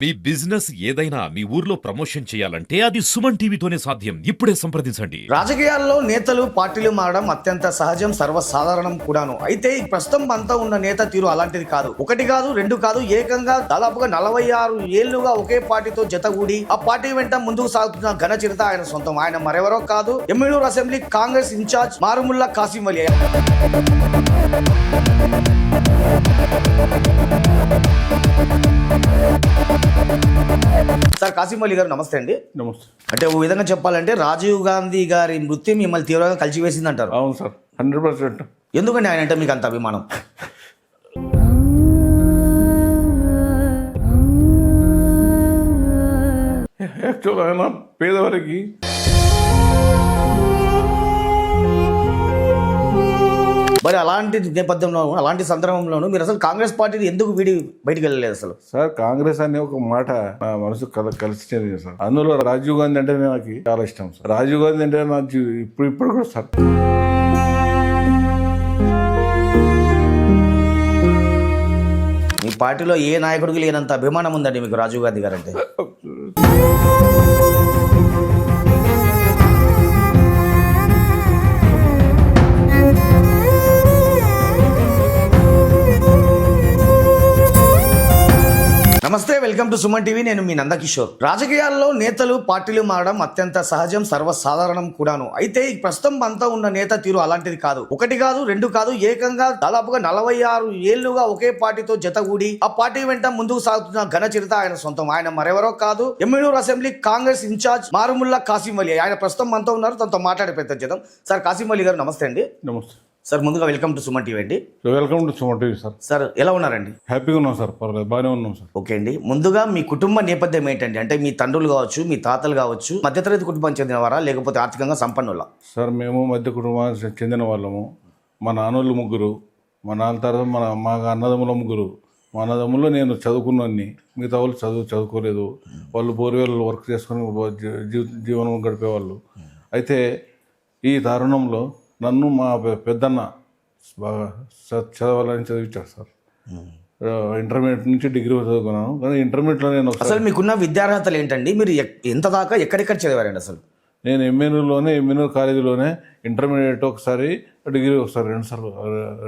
మీ business ఏదైనా మీ ఊర్లో promotion చేయాలంటే అది సుమన్ టీవీతోనే సాధ్యం. ఇప్పుడే సంప్రదించండి. రాజకీయాల్లో నేతలు పార్టీలు మారడం అత్యంత సహజం, సర్వసాధారణం కూడాను. అయితే ఈ ప్రస్తుతం అంతా ఉన్న నేత తీరు అలాంటిది కాదు. ఒకటి కాదు, రెండు కాదు, ఏకంగా దాదాపుగా 46 ఏళ్లుగా ఒకే పార్టీతో జతగూడి ఆ పార్టీ వెంట ముందుకు సాగుతున్న ఘన చరిత్ర ఆయన సొంతం. ఆయన మరెవరో కాదు, ఎమ్మెల్యూరు అసెంబ్లీ కాంగ్రెస్ ఇన్ఛార్జ్ మారుముల్లా కాసిం వలి. సార్ కాసిం అలీ గారు నమస్తే అండి. నమస్తే. అంటే ఓ విధంగా చెప్పాలంటే రాజీవ్ గాంధీ గారి మృత్యు మిమ్మల్ని తీవ్రంగా కలిసివేసింది అంటారు. అవును సార్, 100%. ఎందుకండి ఆయన అంటే మీకు అంత అభిమానం? యాక్చువల్ ఆయన పేదవారికి మరి అలాంటి నేపథ్యంలో, అలాంటి సందర్భంలోనూ మీరు అసలు కాంగ్రెస్ పార్టీని ఎందుకు బయటికి వెళ్ళలేదు అసలు? సార్, కాంగ్రెస్ అనే ఒక మాట నా మనసు కలిసి సార్. అందులో రాజీవ్ గాంధీ అంటే నాకు చాలా ఇష్టం సార్. రాజీవ్ గాంధీ అంటే నా ఇప్పుడు కూడా సార్. మీ పార్టీలో ఏ నాయకుడికి లేనంత అభిమానం ఉందండి మీకు రాజీవ్ గాంధీ గారు అంటే. నమస్తే, వెల్కమ్ టు సుమన్ టీవీ. నేను మీ నందకిషోర్. రాజకీయాల్లో నేతలు పార్టీలు మారడం అత్యంత సహజం, సర్వసాధారణం కూడాను. అయితే ఈ ప్రస్తుతం అంతా ఉన్న నేత తీరు అలాంటిది కాదు. ఒకటి కాదు, రెండు కాదు, ఏకంగా దాదాపుగా 46 ఏళ్లుగా ఒకే పార్టీతో జతగూడి ఆ పార్టీ వెంట ముందుకు సాగుతున్న ఘన చరిత్ర ఆయన సొంతం. ఆయన మరెవరో కాదు, ఎమ్మెల్యూరు అసెంబ్లీ కాంగ్రెస్ ఇన్ఛార్జ్ మారుముల్లా కాసిం వలి. ఆయన ప్రస్తుతం మనతో ఉన్నారు, తనతో మాట్లాడే ప్రయత్నం చేద్దాం. సార్ కాసిం వలి గారు నమస్తే అండి. నమస్తే సార్, ముందుగా వెల్కమ్ టు సుమన్ టీవీ అండి. Welcome to Suman TV sir. Sir ఎలా ఉన్నారండి? హ్యాపీగా ఉన్నాం సార్, పర్లేదు, బాగానే ఉన్నాం సార్. ఓకే అండి, ముందుగా మీ కుటుంబ నేపథ్యం ఏంటండి? అంటే మీ తండ్రులు కావచ్చు, మీ తాతలు కావచ్చు, మధ్యతరగతి కుటుంబానికి చెందినవారా లేకపోతే ఆర్థికంగా సంపన్నుల? సార్, మేము మధ్య కుటుంబానికి చెందిన వాళ్ళము. మా నాన్నోళ్ళు ముగ్గురు, మా నాన్న తర్వాత మా అన్నదమ్ముల ముగ్గురు. మా అన్నదమ్ముల్లో నేను చదువుకున్నాన్ని, మిగతా వాళ్ళు చదువుకోలేదు. వాళ్ళు బోర్వెల్ వర్క్ చేసుకుని జీవనం గడిపేవాళ్ళు. అయితే ఈ తరుణంలో నన్ను మా పెద్దన్న బాగా చదవాలని చదివించారు సార్. ఇంటర్మీడియట్ నుంచి డిగ్రీ చదువుకున్నాను, కానీ ఇంటర్మీడియట్లో నేను అసలు మీకున్న విద్యార్హతలు ఏంటండి? మీరు ఎంత దాకా ఎక్కడెక్కడ చదివారండి అసలు? నేను ఎమ్మెన్యూర్ కాలేజీలోనే ఇంటర్మీడియట్ ఒకసారి, డిగ్రీ ఒకసారి,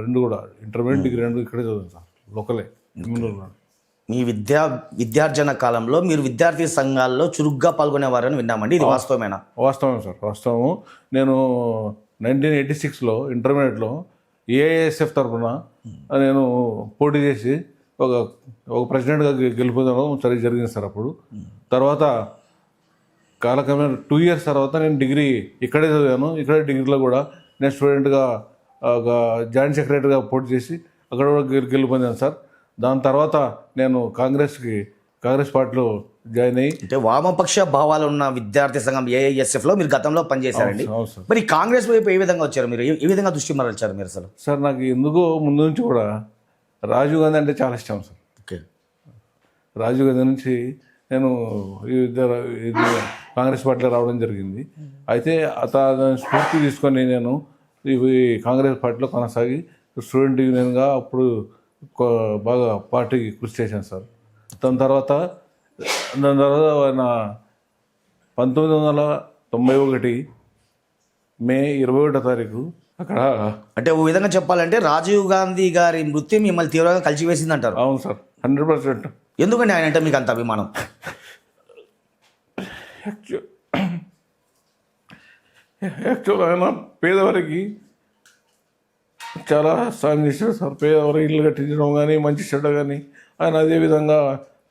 రెండు కూడా ఇంటర్మీడియట్ డిగ్రీ రెండు ఇక్కడే చదివాను సార్, లోకలే ఎమ్మెన్యూర్లో. మీ విద్యార్జన కాలంలో మీరు విద్యార్థి సంఘాల్లో చురుగ్గా పాల్గొనేవారని విన్నామండి, ఇది వాస్తవమేనా? వాస్తవం సార్, వాస్తవము. నేను 1986లో ఇంటర్మీడియట్లో ఏఐఎస్ఎఫ్ తరఫున నేను పోటీ చేసి ఒక ప్రెసిడెంట్గా గెలుపొందడం జరిగింది సార్. అప్పుడు తర్వాత కాలక్రమేణా 2 years తర్వాత నేను డిగ్రీ ఇక్కడే చదివాను. ఇక్కడే డిగ్రీలో కూడా నేను స్టూడెంట్గా ఒక జాయింట్ సెక్రటరీగా పోటీ చేసి అక్కడ కూడా గెలుపొందాను సార్. దాని తర్వాత నేను కాంగ్రెస్ పార్టీలో జాయిన్ అయ్యి, అంటే వామపక్ష భావాలు ఉన్న విద్యార్థి సంఘం ఏఐఎస్ఎఫ్ లో మీరు గతంలో పనిచేశారండి. మరి కాంగ్రెస్ వైపు ఏ విధంగా వచ్చారు మీరు? ఏ విధంగా దృష్టి మరల్చారు మీరు అసలు? సార్, నాకు ఎందుకో ముందు నుంచి కూడా రాజీవ్ గాంధీ అంటే చాలా ఇష్టం సార్. ఓకే, రాజీవ్ గాంధీ నుంచి నేను కాంగ్రెస్ పార్టీలో రావడం జరిగింది. అయితే అతను స్ఫూర్తి తీసుకొని నేను ఈ కాంగ్రెస్ పార్టీలో కొనసాగి స్టూడెంట్ యూనియన్గా అప్పుడు బాగా పార్టీకి కృషి చేశాను సార్. దాని తర్వాత ఆయన 1991 మే 21వ తారీఖు అక్కడ, అంటే ఓ విధంగా చెప్పాలంటే రాజీవ్ గాంధీ గారి మృత్యు మిమ్మల్ని తీవ్రంగా కలిసివేసింది అంటారు. అవును సార్, 100%. ఎందుకండి ఆయన అంటే మీకు అంత అభిమానం? యాక్చువల్ ఆయన పేదవారికి చాలా సాయం చేశారు సార్. పేదవారి ఇల్లు కట్టించడం కానీ, మంచి చెడ్డ కానీ, ఆయన అదేవిధంగా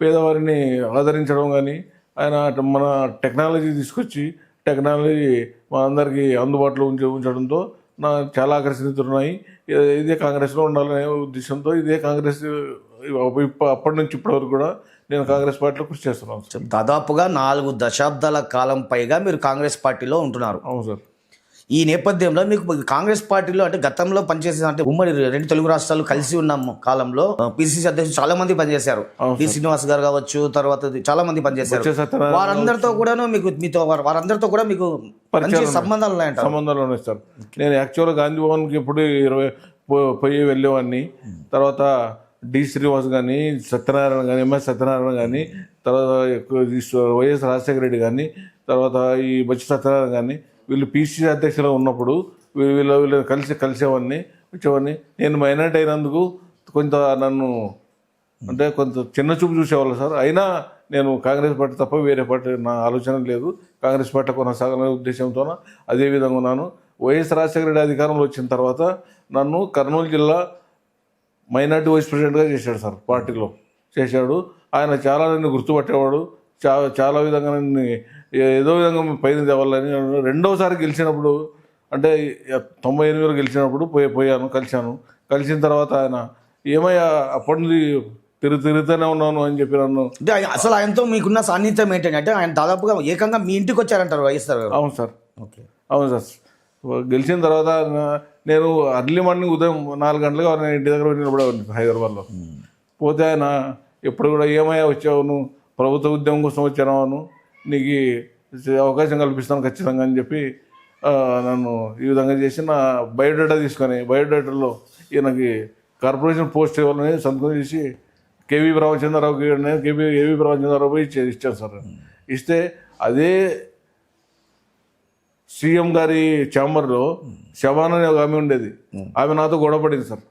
పేదవారిని ఆదరించడం కానీ, ఆయన మన టెక్నాలజీ తీసుకొచ్చి టెక్నాలజీ మా అందరికీ అందుబాటులో ఉంచడంతో చాలా ఆకర్షితున్నాయి. ఇదే కాంగ్రెస్లో ఉండాలనే ఉద్దేశంతో ఇదే కాంగ్రెస్ అప్పటి నుంచి ఇప్పటి వరకు కూడా నేను కాంగ్రెస్ పార్టీలో కృషి చేస్తున్నాను. దాదాపుగా 4 దశాబ్దాల కాలం పైగా మీరు కాంగ్రెస్ పార్టీలో ఉంటున్నారు. అవును సార్. ఈ నేపథ్యంలో మీకు కాంగ్రెస్ పార్టీలో అంటే గతంలో పనిచేసిన, అంటే ఉమ్మడి 2 తెలుగు రాష్ట్రాలు కలిసి ఉన్న కాలంలో పిసిసి అధ్యక్షులు చాలా మంది పనిచేశారు. డి శ్రీనివాస్ గారు కావచ్చు, తర్వాత చాలా మంది పనిచేశారు. వారందరితో కూడా వారందరితో కూడా మీకు సంబంధాలు ఉన్నాయంట? సంబంధాలు ఉన్నాయి సార్. నేను యాక్చువల్గా గాంధీ భవన్కి ఎప్పుడు 20 పోయి వెళ్ళేవాడిని. తర్వాత డి శ్రీనివాస్ కానీ సత్యనారాయణ కానీ ఎంఎస్ సత్యనారాయణ కానీ తర్వాత వైఎస్ రాజశేఖర రెడ్డి కానీ తర్వాత ఈ బొత్స సత్యనారాయణ కానీ వీళ్ళు పిసిసి అధ్యక్షులుగా ఉన్నప్పుడు వీళ్ళు కలిసేవాడిని వచ్చేవాడిని. నేను మైనార్టీ అయినందుకు కొంత నన్ను అంటే కొంత చిన్న చూపు చూసేవాళ్ళు సార్. అయినా నేను కాంగ్రెస్ పార్టీ తప్ప వేరే పార్టీ నా ఆలోచన లేదు. కాంగ్రెస్ పార్టీ కొనసాగాలనే ఉద్దేశంతో అదే విధంగా ఉన్నాను. వైఎస్ రాజశేఖర రెడ్డి అధికారంలో వచ్చిన తర్వాత నన్ను కర్నూలు జిల్లా మైనార్టీ వైస్ ప్రెసిడెంట్గా చేశాడు సార్. పార్టీలో చేశాడు. ఆయన చాలా నన్ను గుర్తుపట్టేవాడు. చాలా విధంగా నన్ను ఏదో విధంగా పైన తేవాలని. రెండవసారి గెలిచినప్పుడు అంటే 98లో గెలిచినప్పుడు కలిసిన తర్వాత ఆయన ఏమయ్యా అప్పటి నుంచి తిరుగుతూనే ఉన్నాను అని చెప్పి నన్ను. అంటే అసలు ఆయనతో మీకున్న సాన్నిధ్యం ఏంటంటే ఆయన దాదాపుగా ఏకంగా మీ ఇంటికి వచ్చారంటారు వైఎస్ఆర్ గారు. అవును సార్. ఓకే, అవును సార్. గెలిచిన తర్వాత నేను అర్లీ మార్నింగ్ ఉదయం 4 గంటలకు నేను ఇంటి దగ్గర నిలబడేవాడిని హైదరాబాద్లో. పోతే ఆయన ఎప్పుడు కూడా ఏమయ్యా వచ్చావు, నువ్వు ప్రభుత్వ ఉద్యమం కోసం వచ్చాను, నీకు అవకాశం కల్పిస్తాను ఖచ్చితంగా అని చెప్పి నన్ను ఈ విధంగా చేసి నా బయోడేటా తీసుకొని బయోడేటాలో ఈయనకి కార్పొరేషన్ పోస్ట్ ఇవ్వాలని సంతకం చేసి కేవీ రామచంద్రరావు ఇచ్చాను సార్. ఇస్తే అదే సీఎం గారి ఛాంబర్లో శబాన్ అనే ఒక ఆమె ఉండేది. ఆమె నాతో గొడవపడింది సార్.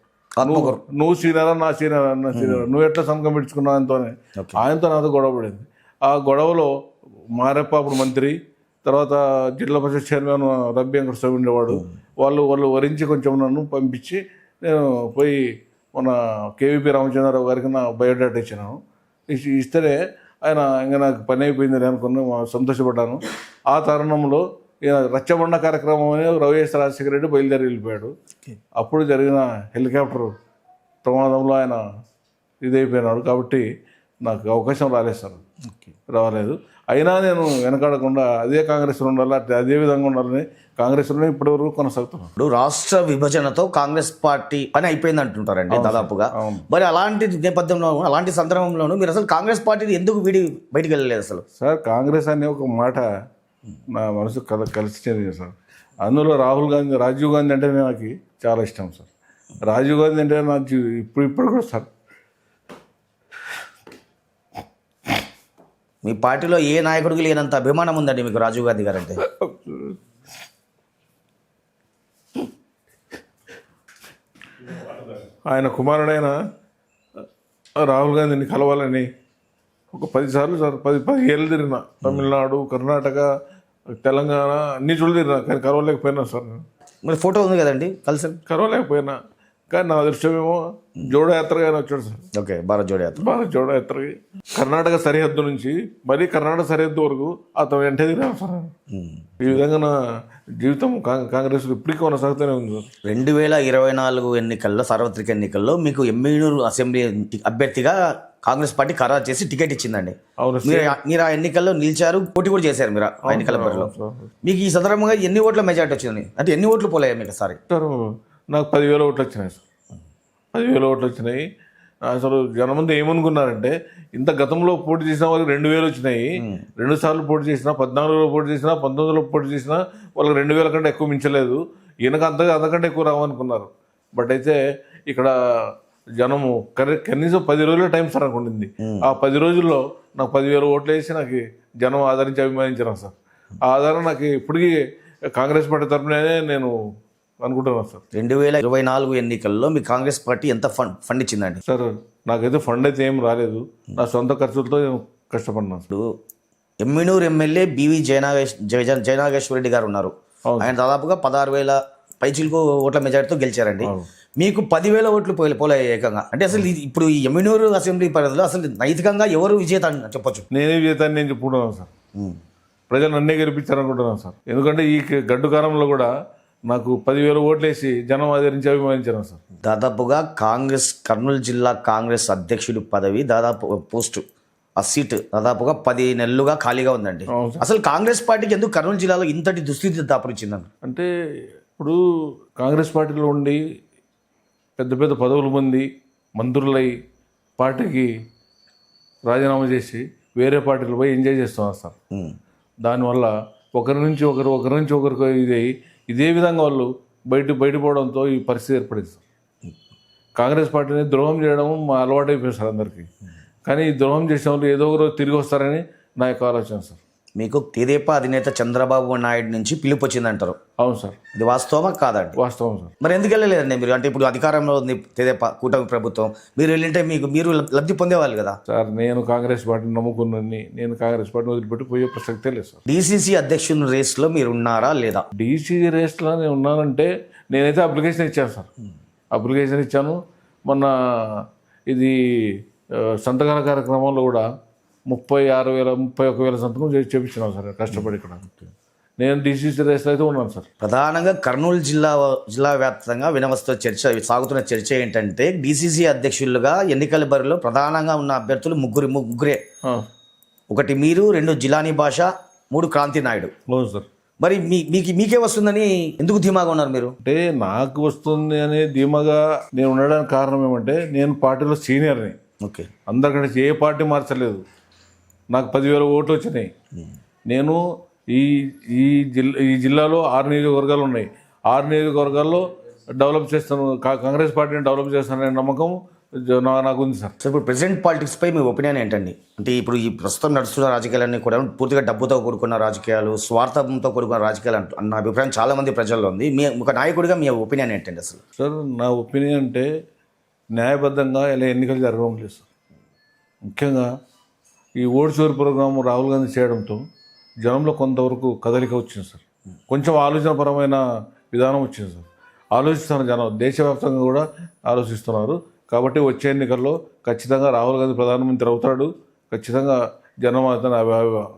నువ్వు సీనియరా నా సీనియరా నువ్వు ఎట్లా సంతకం పెట్టుకున్నావు ఆయనతో నాతో గొడవపడింది. ఆ గొడవలో మారెప్ప అప్పుడు మంత్రి, తర్వాత జిల్లా పరిషత్ చైర్మన్ రబ్బీ వెంకటస్వామి ఉండేవాడు. వాళ్ళు వరించి కొంచెం నన్ను పంపించి నేను పోయి మన కేవీపీ రామచంద్రరావు గారికి నా బయోడేటా ఇచ్చినాను. ఇస్తేనే ఆయన ఇంకా నాకు పని అయిపోయిందని అనుకుని సంతోషపడ్డాను. ఆ తరుణంలో ఈయన రచ్చబండ కార్యక్రమం అని వైఎస్ రాజశేఖర రెడ్డి బయలుదేరి వెళ్ళిపోయాడు. అప్పుడు జరిగిన హెలికాప్టర్ ప్రమాదంలో ఆయన ఇదైపోయినాడు. కాబట్టి నాకు అవకాశం రాలేదు సార్, రాలేదు. అయినా నేను వెనకాడకుండా అదే కాంగ్రెస్లో ఉండాలి, అదే విధంగా ఉండాలని కాంగ్రెస్లోనే ఇప్పటివరకు కొనసాగుతున్నాను. ఇప్పుడు రాష్ట్ర విభజనతో కాంగ్రెస్ పార్టీ పని అయిపోయింది అంటుంటారండి దాదాపుగా. మరి అలాంటి నేపథ్యంలో అలాంటి సందర్భంలోనూ మీరు అసలు కాంగ్రెస్ పార్టీని ఎందుకు బయటికి వెళ్ళలేదు అసలు? సార్, కాంగ్రెస్ అనే ఒక మాట నా మనసు కలిసి చెందింది సార్. అందులో రాజీవ్ గాంధీ అంటే నాకు చాలా ఇష్టం సార్. రాజీవ్ గాంధీ అంటే నా ఇప్పుడు కూడా సార్. మీ పార్టీలో ఏ నాయకుడికి లేనంత అభిమానం ఉందండి మీకు రాజీవ్ గాంధీ గారు అంటే? ఆయన కుమారుడైన రాహుల్ గాంధీని కలవాలని ఒక 10 సార్లు సార్ 10 ఏళ్ళు తిరిగిన. తమిళనాడు, కర్ణాటక, తెలంగాణ అన్ని చోట్ల తిరిగినా కానీ కలవలేకపోయినా సార్. మరి ఫోటో ఉంది కదండి కలిసి? కలవలేకపోయినా కానీ నా అదృష్టమేమో జోడయాత్రగానే వచ్చాడు సార్. ఓకే, భారత్ జోడయాత్రకి కర్ణాటక సరిహద్దు నుంచి మరీ కర్ణాటక సరిహద్దు వరకు అతను వెంటే తిరిగాను సార్. ఈ విధంగా నా జీవితం కాంగ్రెస్ ఇప్పటికీ కొనసాగుతూనే ఉంది సార్. 2024 ఎన్నికల్లో, సార్వత్రిక ఎన్నికల్లో మీకు ఎమ్మిగనూరు అసెంబ్లీ అభ్యర్థిగా కాంగ్రెస్ పార్టీ ఖరారు చేసి టికెట్ ఇచ్చిందండి. మీరు ఆ ఎన్నికల్లో నిలిచారు, పోటీ కూడా చేశారు మీరు ఆ ఎన్నికల బరిలో. మీకు ఈ సందర్భంగా ఎన్ని ఓట్ల మెజార్టీ వచ్చింది? అంటే ఎన్ని ఓట్లు పోలే మీకు సార్? నాకు 10,000 ఓట్లు వచ్చినాయి సార్. 10,000 ఓట్లు వచ్చినాయి. అసలు జనమంది ఏమనుకున్నారంటే ఇంత గతంలో పోటీ చేసిన వాళ్ళకి 2,000 వచ్చినాయి. 2 సార్లు పోటీ చేసినా, 14లో పోటీ చేసినా, 19లో పోటీ చేసినా వాళ్ళకి 2,000 కంటే ఎక్కువ మించలేదు. ఈయనకు అంతకంటే ఎక్కువ రావనుకున్నారు. బట్ అయితే ఇక్కడ జనము కనీసం 10 రోజుల టైం సార్ అనుకుంటుంది. ఆ 10 రోజుల్లో నాకు 10,000 ఓట్లు వేసి నాకు జనం ఆదరించి అభిమానించారు సార్. ఆ ఆధారం నాకు ఇప్పటికీ కాంగ్రెస్ పార్టీ తరఫునే నేను అనుకుంటున్నాను సార్. 2024 ఎన్నికల్లో మీ కాంగ్రెస్ పార్టీ ఎంత ఫండ్ ఇచ్చిందండి? సార్, నాకైతే ఫండ్ అయితే ఏం రాలేదు. నా సొంత ఖర్చులతో కష్టపడినాను. ఇప్పుడు ఎమ్మిగనూరు ఎమ్మెల్యే బివి జయనాగేశ్వర రెడ్డి గారు ఉన్నారు. ఆయన దాదాపుగా 16,000 పైచిలకు ఓట్ల మెజార్టీతో గెలిచారండి. మీకు 10,000 ఓట్లు పోలే ఏకంగా. అంటే అసలు ఇప్పుడు ఈ ఎమ్మిగనూరు అసెంబ్లీ పరిధిలో అసలు నైతికంగా ఎవరు విజేత అని చెప్పొచ్చు? నేనే విజేతాన్ని నేను చెప్పుకుంటున్నాను సార్. ప్రజలు నన్నే గెలిపించారనుకుంటున్నాను సార్. ఎందుకంటే ఈ గడ్డు కాలంలో కూడా నాకు 10,000 ఓట్లు వేసి జనం ఆదరించి అభిమానించారు సార్. దాదాపుగా కర్నూలు జిల్లా కాంగ్రెస్ అధ్యక్షుడి పదవి దాదాపు పోస్టు ఆ సీట్ దాదాపుగా 10 నెలలుగా ఖాళీగా ఉందండి. అసలు కాంగ్రెస్ పార్టీకి ఎందుకు కర్నూలు జిల్లాలో ఇంతటి దుస్థితి దాపురించిందండి? అంటే ఇప్పుడు కాంగ్రెస్ పార్టీలో ఉండి పెద్ద పెద్ద పదవులు పొంది మంత్రులై పార్టీకి రాజీనామా చేసి వేరే పార్టీలు పోయి ఎంజాయ్ చేస్తున్నారు సార్. దానివల్ల ఒకరి నుంచి ఒకరికి ఇదే విధంగా వాళ్ళు బయటపోవడంతో ఈ పరిస్థితి ఏర్పడింది సార్. కాంగ్రెస్ పార్టీని ద్రోహం చేయడం మా అలవాటు అయిపోయింది సార్ అందరికీ. కానీ ఈ ద్రోహం చేసిన వాళ్ళు ఏదో ఒక రోజు తిరిగి వస్తారని నా యొక్క ఆలోచన సార్. మీకు తెదేపా అధినేత చంద్రబాబు నాయుడు నుంచి పిలుపు వచ్చిందంటారు, అవును సార్, ఇది వాస్తవమా కాదండి? వాస్తవం సార్. మరి ఎందుకు వెళ్ళలేదండి మీరు? అంటే ఇప్పుడు అధికారంలో ఉంది తెదేపా కూటమి ప్రభుత్వం, మీరు వెళ్ళింటే మీరు లబ్ధి పొందేవాళ్ళు కదా. సార్ నేను కాంగ్రెస్ పార్టీని నమ్ముకున్నాను, నేను కాంగ్రెస్ పార్టీని వదిలిపెట్టి పోయే ప్రసక్తే లేదు సార్. డీసీసీ అధ్యక్షుని రేస్లో మీరు ఉన్నారా లేదా? డీసీసీ రేస్లో నేను ఉన్నానంటే నేనైతే అప్లికేషన్ ఇచ్చాను సార్, అప్లికేషన్ ఇచ్చాను. మొన్న ఇది సంతకాల కార్యక్రమంలో కూడా 31,000 సంతకం చేపించినాం సార్ కష్టపడి ఇక్కడ. నేను డీసీసీ రేస్లో అయితే ఉన్నాను సార్. ప్రధానంగా కర్నూలు జిల్లా వ్యాప్తంగా సాగుతున్న చర్చ ఏంటంటే డీసీసీ అధ్యక్షులుగా ఎన్నికల బరిలో ప్రధానంగా ఉన్న అభ్యర్థులు ముగ్గురే. ఒకటి మీరు, 2 జిలానీ భాష, 3 క్రాంతి నాయుడు. అవును సార్. మరి మీకే వస్తుందని ఎందుకు ధీమాగా ఉన్నారు మీరు? అంటే నాకు వస్తుంది అనే ధీమాగా నేను ఉండడానికి కారణం ఏమంటే నేను పార్టీలో సీనియర్ని. ఓకే, అందరికంటే ఏ పార్టీ మార్చలేదు. నాకు 10,000 ఓట్లు వచ్చినాయి. నేను ఈ జిల్లాలో 6 నియోజకవర్గాలు ఉన్నాయి. 6 నియోజకవర్గాల్లో డెవలప్ చేస్తాను, కాంగ్రెస్ పార్టీని డెవలప్ చేస్తాననే నమ్మకం నాకు ఉంది సార్. సో ఇప్పుడు ప్రెసెంట్ పాలిటిక్స్ పై మీ ఒపీనియన్ ఏంటండి? అంటే ఇప్పుడు ఈ ప్రస్తుతం నడుస్తున్న రాజకీయాలన్నీ కూడా పూర్తిగా డబ్బుతో కూడుకున్న రాజకీయాలు, స్వార్థంతో కూడుకున్న రాజకీయాలు అన్న అభిప్రాయం చాలా మంది ప్రజల్లో ఉంది. ఒక నాయకుడిగా మీ ఒపీనియన్ ఏంటండి అసలు? సార్ నా ఒపీనియన్ అంటే న్యాయబద్ధంగా ఇలా ఎన్నికలు జరగడం లేదు సార్. ముఖ్యంగా ఈ ఓటు చోరు ప్రోగ్రాం రాహుల్ గాంధీ చేయడంతో జనంలో కొంతవరకు కదలిక వచ్చింది సార్. కొంచెం ఆలోచనపరమైన విధానం వచ్చింది సార్. ఆలోచిస్తున్నారు జనం, దేశవ్యాప్తంగా కూడా ఆలోచిస్తున్నారు. కాబట్టి వచ్చే ఎన్నికల్లో ఖచ్చితంగా రాహుల్ గాంధీ ప్రధానమంత్రి అవుతాడు. ఖచ్చితంగా జనం అతను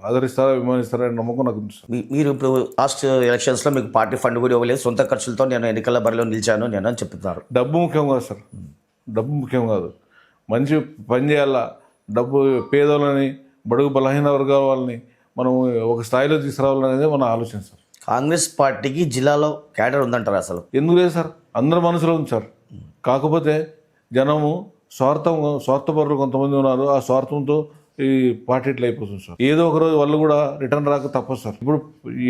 ఆదరిస్తారా, అభిమానిస్తారనే నమ్మకం నాకు ఉంది సార్. మీరు ఇప్పుడు లాస్ట్ ఎలక్షన్స్లో మీకు పార్టీ ఫండ్ కూడా ఇవ్వలేదు, సొంత ఖర్చులతో నేను ఎన్నికల బరిలో నిలిచాను నేను అని చెప్తున్నారు. డబ్బు ముఖ్యం కాదు సార్, డబ్బు ముఖ్యం కాదు. మంచి పని చేయాలా. డబ్బు పేదోళ్ళని, బడుగు బలహీన వర్గాల వాళ్ళని మనం ఒక స్థాయిలో తీసుకురావాలనేది మన ఆలోచన సార్. కాంగ్రెస్ పార్టీకి జిల్లాలో క్యాడర్ ఉందంటారు అసలు? ఎందుకు లేదు సార్, అందరి మనసులో ఉంది సార్. కాకపోతే జనము స్వార్థపరులు కొంతమంది ఉన్నారు. ఆ స్వార్థంతో ఈ పార్టీ ఇట్లా అయిపోతుంది సార్. ఏదో ఒక రోజు వాళ్ళు కూడా రిటర్న్ రాక తప్పదు సార్. ఇప్పుడు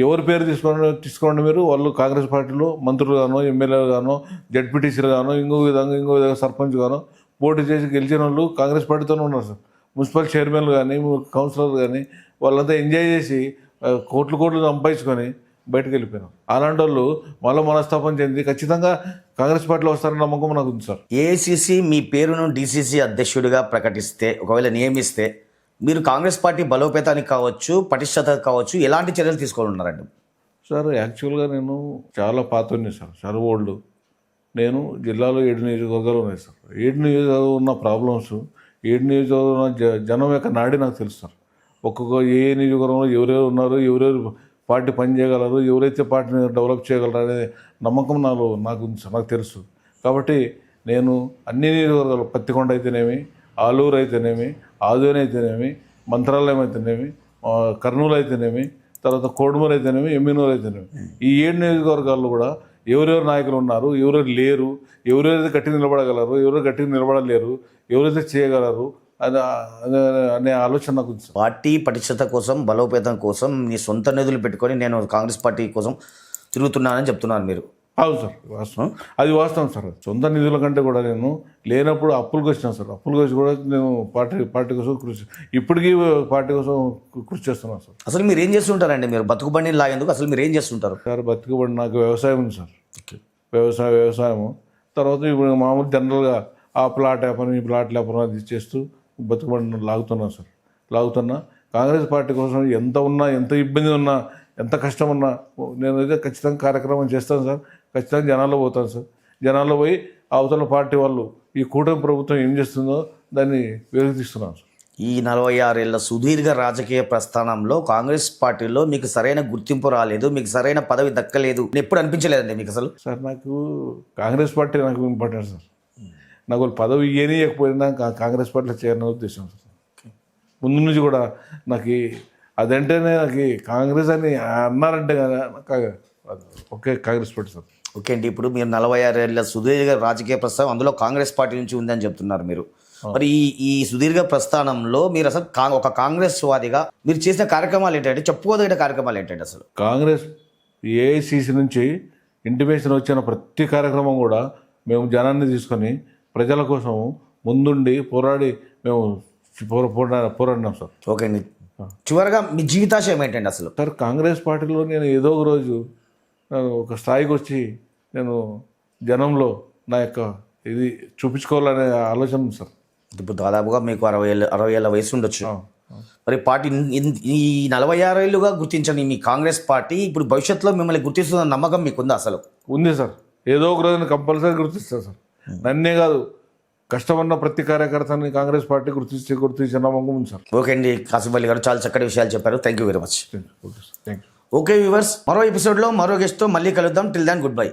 ఎవరి పేరు తీసుకోండి మీరు, వాళ్ళు కాంగ్రెస్ పార్టీలో మంత్రులు గానో, ఎమ్మెల్యేలు గానో, జడ్పీటీసీలు గానో, ఇంకో విధంగా సర్పంచ్ గానో పోటీ చేసి గెలిచిన వాళ్ళు కాంగ్రెస్ పార్టీతోనే ఉన్నారు సార్. మున్సిపల్ చైర్మన్లు కానీ, కౌన్సిలర్లు కానీ వాళ్ళంతా ఎంజాయ్ చేసి కోట్లు సంపాదించుకొని బయటకు వెళ్ళిపోయినారు. అలాంటి వాళ్ళు మళ్ళీ మనస్తాపం చెంది ఖచ్చితంగా కాంగ్రెస్ పార్టీలో వస్తారన్న నమ్మకం నాకు ఉంది సార్. ఏఐసిసి మీ పేరును డీసీసీ అధ్యక్షుడిగా ప్రకటిస్తే, ఒకవేళ నియమిస్తే మీరు కాంగ్రెస్ పార్టీ బలోపేతానికి కావచ్చు, పటిష్టతకు కావచ్చు, ఎలాంటి చర్యలు తీసుకోవాలన్నారండి? సార్ యాక్చువల్గా నేను చాలా పాతోని సార్, చాలా ఓల్డ్. నేను జిల్లాలో 7 నియోజకవర్గాలు ఉన్నాయి సార్. 7 నియోజకవర్గాలు ఉన్న ప్రాబ్లమ్స్, 7 నియోజకవర్గాలు ఉన్న జనం యొక్క నాడి నాకు తెలుసు సార్. ఏ నియోజకవర్గంలో ఎవరెవరు ఉన్నారు, ఎవరెవరు పార్టీ పని చేయగలరు, ఎవరైతే పార్టీని డెవలప్ చేయగలరు అనే నమ్మకం నాకు ఉంది సార్, నాకు తెలుసు. కాబట్టి నేను అన్ని నియోజకవర్గాలు, పత్తికొండ అయితేనేమి, ఆలూరు అయితేనేమి, ఆదోని అయితేనేమి, మంత్రాలయం అయితేనేమి, కర్నూలు అయితేనేమి, తర్వాత కోడుమూరు అయితేనేమి, ఎమ్మినూరు అయితేనేమి, ఈ 7 నియోజకవర్గాల్లో కూడా ఎవరెవరు నాయకులు ఉన్నారు, ఎవరెవరు లేరు, ఎవరెవరైతే గట్టిగా నిలబడగలరు, ఎవరెవరు గట్టిగా నిలబడలేరు, ఎవరైతే చేయగలరు అనే ఆలోచన నాకు ఉంది సార్. పార్టీ పటిష్టత కోసం, బలోపేతం కోసం మీ సొంత నిధులు పెట్టుకొని నేను కాంగ్రెస్ పార్టీ కోసం తిరుగుతున్నానని చెప్తున్నారు మీరు? అవును సార్, వాస్తవం, అది వాస్తవం సార్. సొంత నిధుల కంటే కూడా నేను లేనప్పుడు అప్పులకు వచ్చినాను సార్. అప్పులకు వచ్చి కూడా నేను పార్టీ కోసం ఇప్పటికీ పార్టీ కోసం కృషి చేస్తున్నాను సార్. అసలు మీరు ఏం చేస్తుంటారండి? మీరు బతుకుబండిని లాగేందుకు అసలు మీరు ఏం చేస్తుంటారు సార్? బతుకుబండి నాకు వ్యవసాయం ఉంది సార్. వ్యవసాయము తర్వాత ఇప్పుడు మామూలు జనరల్గా ఆ ప్లాట్ వ్యాపారం, ఈ ప్లాట్ వ్యాపారం అది చేస్తూ బతుకుబండి లాగుతున్నాను సార్. కాంగ్రెస్ పార్టీ కోసం ఎంత ఉన్నా, ఎంత ఇబ్బంది ఉన్నా, ఎంత కష్టం ఉన్నా నేనైతే ఖచ్చితంగా కార్యక్రమం చేస్తాను సార్. ఖచ్చితంగా జనాల్లో పోతాను సార్. జనాల్లో పోయి అవతల పార్టీ వాళ్ళు ఈ కూటమి ప్రభుత్వం ఏం చేస్తుందో దాన్ని వెలికిస్తున్నాను సార్. ఈ 46 ఏళ్ల సుదీర్ఘ రాజకీయ ప్రస్థానంలో కాంగ్రెస్ పార్టీలో మీకు సరైన గుర్తింపు రాలేదు, మీకు సరైన పదవి దక్కలేదు, ఎప్పుడు అనిపించలేదండి మీకు అసలు? సార్ నాకు కాంగ్రెస్ పార్టీ నాకు ఇంపార్టెంట్ సార్. నాకు పదవి ఇవ్వకపోయినా కాంగ్రెస్ పార్టీలో చేరని ఉద్దేశం సార్. ముందు నుంచి కూడా నాకు అదంటేనే నాకు కాంగ్రెస్ అని అన్నారంటే ఒకే కాంగ్రెస్ పార్టీ సార్. ఓకే అండి, ఇప్పుడు మీరు 46 ఏళ్ల సుదీర్ఘ రాజకీయ ప్రస్థానం, అందులో కాంగ్రెస్ పార్టీ నుంచి ఉందని చెప్తున్నారు మీరు. మరి ఈ సుదీర్ఘ ప్రస్థానంలో మీరు అసలు ఒక కాంగ్రెస్ వాదిగా మీరు చేసిన కార్యక్రమాలు ఏంటంటే, చెప్పుకోదగిన కార్యక్రమాలు ఏంటంటే అసలు? కాంగ్రెస్ ఏఐసిసి నుంచి ఇంటిమేషన్ వచ్చిన ప్రతి కార్యక్రమం కూడా మేము జనాన్ని తీసుకొని ప్రజల కోసం ముందుండి పోరాడి మేము పోరాడినాం సార్. ఓకే అండి, చివరిగా మీ జీవితాశయం ఏంటండి అసలు? సార్ కాంగ్రెస్ పార్టీలో నేను ఏదో ఒక రోజు ఒక స్థాయికి వచ్చి నేను జనంలో నా యొక్క ఇది చూపించుకోవాలనే ఆలోచన ఉంది సార్. ఇప్పుడు దాదాపుగా మీకు 60 ఏళ్ళ వయసు ఉండొచ్చు. మరి పార్టీ ఈ 46 ఏళ్ళుగా గుర్తించండి మీ కాంగ్రెస్ పార్టీ ఇప్పుడు భవిష్యత్తులో మిమ్మల్ని గుర్తిస్తున్న నమ్మకం మీకుందా అసలు? ఉంది సార్, ఏదో ఒక రోజు కంపల్సరీ గుర్తిస్తారు సార్. నన్నే కాదు, కష్టమన్న ప్రతి కార్యకర్తని కాంగ్రెస్ పార్టీ గుర్తించే నమ్మకం ఉంది సార్. ఓకే అండి, కాసిఫ్ అలీ గారు చాలా చక్కటి విషయాలు చెప్పారు. Thank you very much. Okay sir, thank you. Okay viewers, మరో ఎపిసోడ్లో మరో గెస్ట్తో మళ్ళీ కలుద్దాం. టిల్ దాన్ గుడ్ బై.